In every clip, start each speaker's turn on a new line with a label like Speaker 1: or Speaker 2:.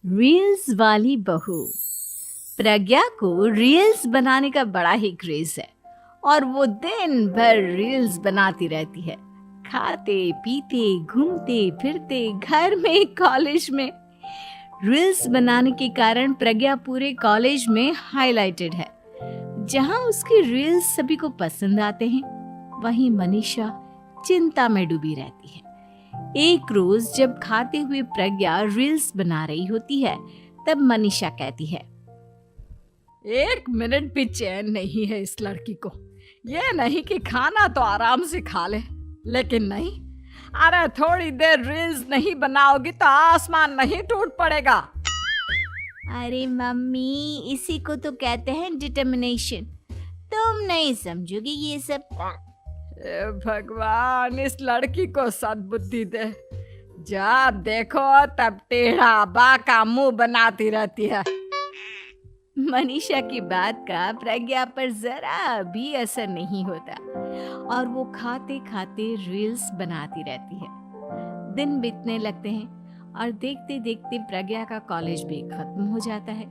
Speaker 1: Reels वाली बहू। प्रज्ञा को रील्स बनाने का बड़ा ही क्रेज है और वो दिन भर रील्स बनाती रहती है। खाते पीते घूमते फिरते घर में कॉलेज में रील्स बनाने के कारण प्रज्ञा पूरे कॉलेज में हाईलाइटेड है। जहां उसकी रील्स सभी को पसंद आते हैं, वहीं मनीषा चिंता में डूबी रहती है। एक रोज जब खाते हुए प्रज्ञा रील्स बना रही होती है, तब मनीषा कहती है,
Speaker 2: 1 मिनट भी चैन नहीं है इस लड़की को। ये नहीं कि खाना तो आराम से खा ले, लेकिन नहीं, अरे थोड़ी देर रील्स नहीं बनाओगी तो आसमान नहीं टूट पड़ेगा।
Speaker 1: अरे मम्मी, इसी को तो कहते हैं डिटर्मिनेशन। तुम नहीं समझोगी ये सब।
Speaker 2: हे भगवान, इस लड़की को सद्बुद्धि दे। जब देखो तब टेढ़ा बाका मुंह बनाती रहती है।
Speaker 1: मनीषा की बात का प्रज्ञा पर जरा भी असर नहीं होता और वो खाते खाते रील्स बनाती रहती है। दिन बीतने लगते हैं और देखते देखते प्रज्ञा का कॉलेज भी खत्म हो जाता है।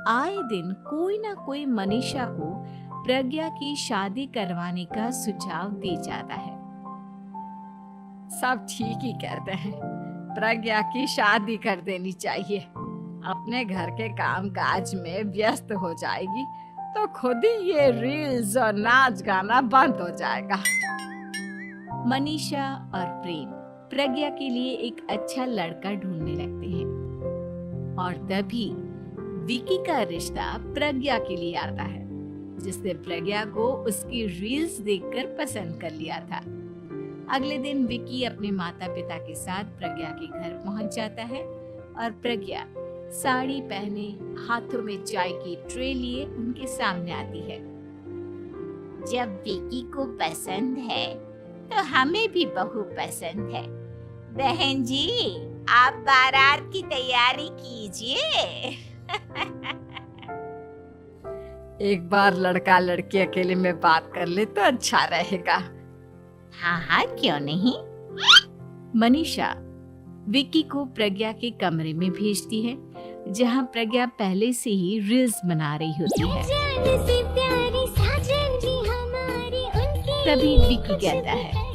Speaker 1: आए दिन कोई ना कोई मनीषा को प्रज्ञा की शादी करवाने का सुझाव दे जाता है।
Speaker 2: सब ठीक ही कहते हैं, प्रज्ञा की शादी कर देनी चाहिए। अपने घर के काम काज में व्यस्त हो जाएगी तो खुद ही ये रील्स और नाच गाना बंद हो जाएगा।
Speaker 1: मनीषा और प्रेम प्रज्ञा के लिए एक अच्छा लड़का ढूंढने लगते हैं और तभी विकी का रिश्ता प्रज्ञा के लिए आता है, जिसने प्रज्ञा को उसकी रील्स देखकर पसंद कर लिया था। अगले दिन विकी अपने माता पिता के साथ प्रज्ञा के घर पहुंच जाता है और प्रज्ञा साड़ी पहने हाथों में चाय की ट्रे लिए उनके सामने आती है। जब विकी को पसंद है तो हमें भी बहू पसंद है। बहन जी, आप बारात की तैयारी कीजिए।
Speaker 2: एक बार लड़का लड़की अकेले में बात कर ले तो अच्छा रहेगा।
Speaker 1: हाँ हाँ, क्यों नहीं। मनीषा विक्की को प्रज्ञा के कमरे में भेजती है, जहाँ प्रज्ञा पहले से ही रील्स बना रही होती है। तभी विक्की कहता है,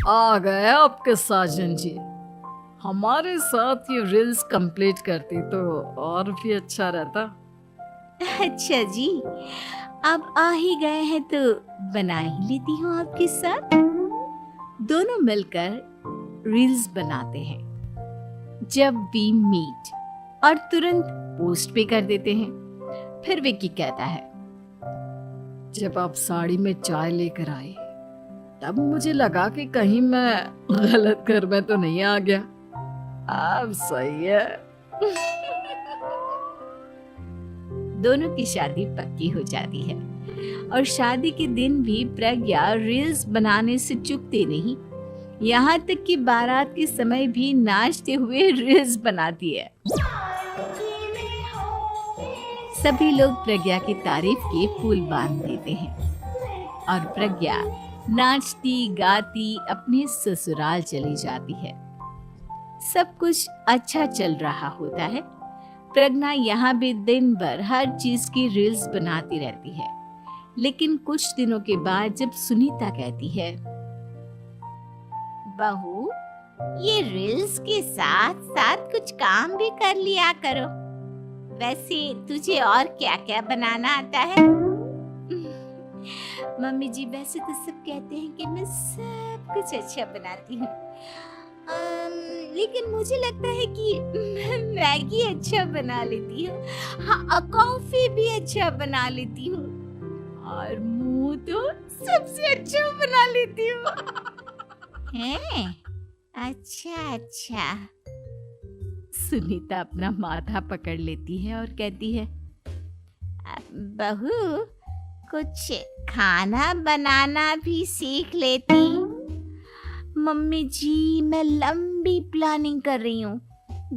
Speaker 2: आ गए आपके साजन जी। हमारे साथ ये रील्स कंप्लीट करती तो और भी अच्छा रहता।
Speaker 1: अच्छा जी, अब आ ही गए हैं तो बना ही लेती हूँ आपके साथ। दोनों मिलकर रील्स बनाते हैं। जब वी मीट और तुरंत पोस्ट भी कर देते हैं। फिर विक्की कहता है,
Speaker 2: जब आप साड़ी में चाय लेकर आए तब मुझे लगा कि कहीं मैं गलत घर में तो नहीं आ गया। अब सही है।
Speaker 1: दोनों की शादी पक्की हो जाती है और शादी के दिन भी प्रज्ञा रील्स बनाने से चूकती नहीं। यहाँ तक कि बारात के समय भी नाचते हुए रील्स बनाती है। सभी लोग प्रज्ञा की तारीफ के पुल बांध देते हैं और प्रज्ञा नाचती गाती अपने ससुराल चली जाती है। सब कुछ अच्छा चल रहा होता है। प्रज्ञा यहाँ भी दिन भर हर चीज की रील्स बनाती रहती है। लेकिन कुछ दिनों के बाद जब सुनीता कहती है, बहू, ये रील्स के साथ साथ कुछ काम भी कर लिया करो। वैसे तुझे और क्या क्या बनाना आता है? मम्मी जी, वैसे तो सब कहते हैं कि मैं सब कुछ अच्छा बनाती हूँ, लेकिन मुझे लगता है कि मैं मैगी अच्छा बना लेती हूँ। हाँ, कॉफी भी अच्छा बना लेती हूँ और मुंह तो सबसे अच्छा बना लेती हूँ। हैं? अच्छा अच्छा। सुनीता अपना माथा पकड़ लेती है और कहती है, बहू, कुछ खाना बनाना भी सीख लेती। मम्मी जी, मैं लंबी प्लानिंग कर रही हूँ।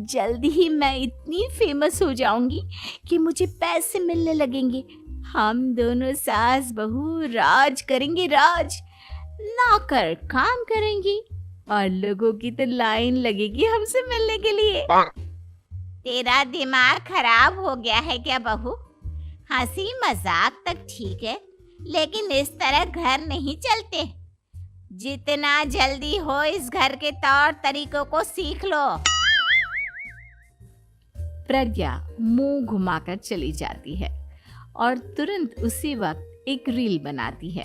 Speaker 1: जल्दी ही मैं इतनी फेमस हो जाऊंगी कि मुझे पैसे मिलने लगेंगे। हम दोनों सास बहू राज करेंगे, राज। नौकर काम करेंगी और लोगों की तो लाइन लगेगी हमसे मिलने के लिए।
Speaker 3: तेरा दिमाग खराब हो गया है क्या बहू? हंसी मजाक तक ठीक है, लेकिन इस तरह घर नहीं चलते। जितना जल्दी हो इस घर के तौर तरीकों को सीख लो।
Speaker 1: प्रज्ञा मुंह घुमाकर चली जाती है और तुरंत उसी वक्त एक रील बनाती है।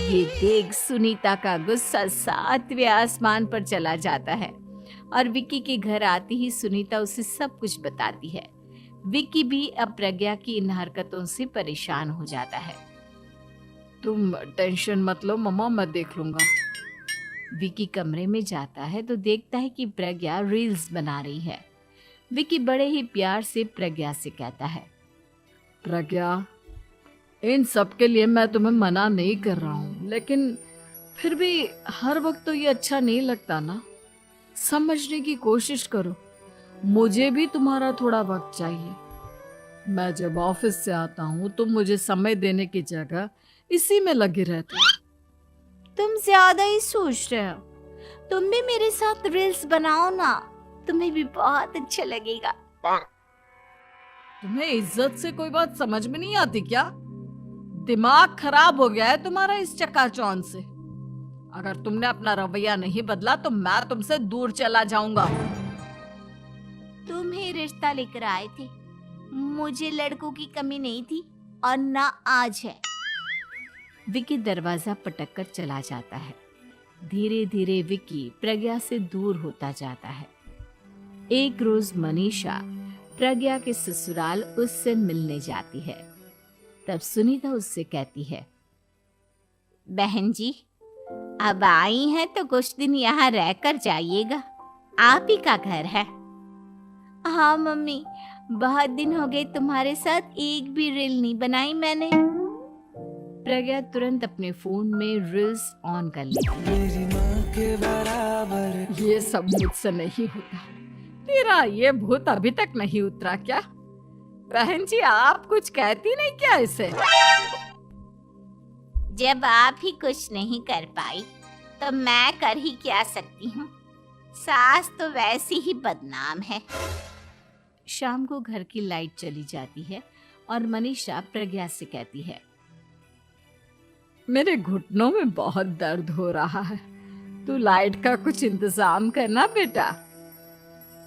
Speaker 1: ये देख सुनीता का गुस्सा 7वें आसमान पर चला जाता है और विक्की के घर आती ही सुनीता उसे सब कुछ बताती है। विक्की भी अब प्रज्ञा की इन हरकतों से परेशान हो जाता है।
Speaker 2: तुम टेंशन मत लो मम्मा, मैं देख लूंगा।
Speaker 1: विक्की कमरे में जाता है तो देखता है कि प्रज्ञा रील्स बना रही है। विक्की बड़े ही प्यार से प्रज्ञा से कहता है,
Speaker 2: प्रज्ञा, इन सब के लिए मैं तुम्हें मना नहीं कर रहा हूँ, लेकिन फिर भी हर वक्त तो ये अच्छा नहीं लगता ना। समझने की कोशिश करो, मुझे भी तुम्हारा थोड़ा वक्त चाहिए। मैं जब ऑफिस से आता हूँ तो मुझे समय देने की जगह इसी में लगे रहते हो।
Speaker 3: तुम ज्यादा ही सोच रहे हो। तुम भी मेरे साथ रील्स बनाओ ना, तुम्हें भी बहुत अच्छा लगेगा।
Speaker 2: तुम्हें इज्जत से कोई बात समझ में नहीं आती क्या? दिमाग खराब हो गया है तुम्हारा इस चकाचौंध से। अगर तुमने अपना रवैया नहीं बदला तो मैं तुमसे दूर चला जाऊंगा।
Speaker 3: तुम ही रिश्ता लेकर आए थे, मुझे लड़कों की कमी नहीं थी और ना आज है।
Speaker 1: विक्की दरवाजा पटक कर चला जाता है। धीरे धीरे विक्की प्रज्ञा से दूर होता जाता है। एक रोज मनीषा प्रज्ञा के ससुराल उससे मिलने जाती है। तब सुनीता उससे कहती है,
Speaker 3: बहन जी, अब आई हैं तो कुछ दिन यहाँ रहकर जाइएगा, आप ही का घर है। हाँ मम्मी, बहुत दिन हो गए तुम्हारे साथ एक भी रील नहीं बनाई मैंने।
Speaker 1: प्रज्ञा तुरंत अपने फोन में रील्स ऑन कर लेती है।
Speaker 2: ये सब मुझसे नहीं होगा। तेरा ये भूत अभी तक नहीं उतरा क्या? बहन जी, आप कुछ कहती नहीं क्या इसे?
Speaker 3: जब आप ही कुछ नहीं कर पाई तो मैं कर ही क्या सकती हूँ। सास तो वैसी ही बदनाम है।
Speaker 1: शाम को घर की लाइट चली जाती है और मनीषा प्रज्ञा से कहती है,
Speaker 2: मेरे घुटनों में बहुत दर्द हो रहा है, तू लाइट का कुछ इंतजाम करना बेटा।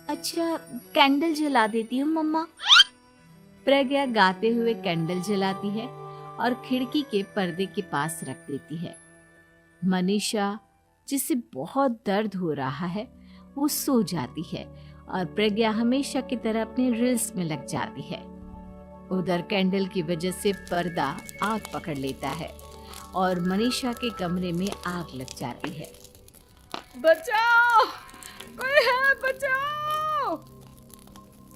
Speaker 1: अच्छा, कैंडल जला देती हूँ मम्मा। प्रज्ञा गाते हुए कैंडल जलाती है और खिड़की के पर्दे के पास रख देती है। मनीषा, जिसे बहुत दर्द हो रहा है, वो सो जाती है और प्रज्ञा हमेशा की तरह अपने रील्स में लग जाती है। उधर कैंडल की वजह से पर्दा आग पकड़ लेता है और मनीषा के कमरे में आग लग जाती है।
Speaker 2: बचाओ, कोई है, बचाओ।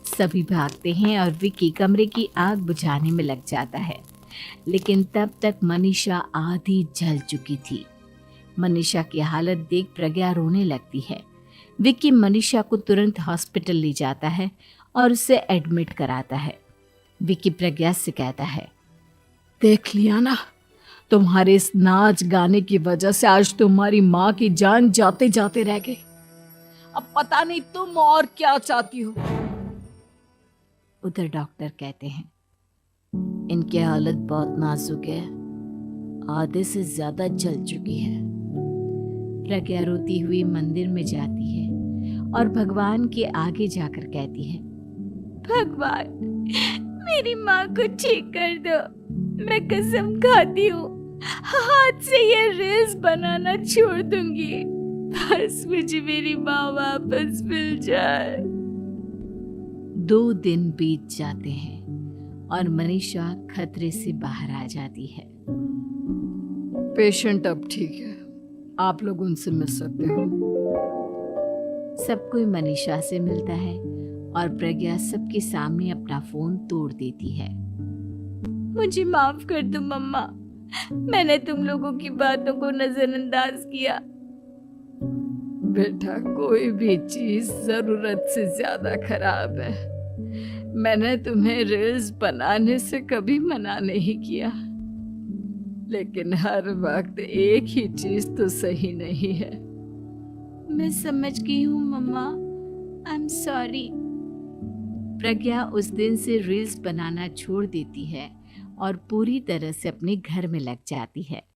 Speaker 1: सभी भागते हैं और विक्की कमरे की आग बुझाने में लग जाता है, लेकिन तब तक मनीषा आधी जल चुकी थी। मनीषा की हालत देख प्रज्ञा रोने लगती है। विक्की मनीषा को तुरंत हॉस्पिटल ले जाता है और उसे एडमिट कराता है। विक्की प्रज्ञा से कहता है,
Speaker 2: देख लिया ना, तुम्हारे इस नाच गाने की वजह से आज तुम्हारी माँ की जान जाते जाते रह गई। अब पता नहीं तुम और क्या चाहती हो।
Speaker 1: उधर डॉक्टर कहते हैं, इनकी हालत बहुत नाजुक है, आधे से ज्यादा जल चुकी है। प्रज्ञा रोती हुई मंदिर में जाती है और भगवान के आगे जाकर कहती है,
Speaker 3: भगवान, मेरी माँ को ठीक कर दो। मैं कसम खाती हूँ हाथ से ये रील्स बनाना छोड़ दूंगी। बस मुझे मेरी माँ वापस मिल जाए।
Speaker 1: 2 दिन बीत जाते हैं और मनीषा खतरे से बाहर आ जाती है।
Speaker 2: पेशेंट अब ठीक है, आप लोग उनसे मिल सकते हो।
Speaker 1: सब कोई मनीषा से मिलता है और प्रज्ञा सबके सामने अपना फोन तोड़ देती है।
Speaker 3: मुझे माफ कर दो मम्मा, मैंने तुम लोगों की बातों को नजरअंदाज किया।
Speaker 2: बेटा, कोई भी चीज जरूरत से ज्यादा खराब है। मैंने तुम्हें रील्स बनाने से कभी मना नहीं किया, लेकिन हर वक्त एक ही चीज तो सही नहीं है।
Speaker 3: मैं समझ गई हूँ मम्मा, आई एम सॉरी।
Speaker 1: प्रज्ञा उस दिन से रील्स बनाना छोड़ देती है और पूरी तरह से अपने घर में लग जाती है।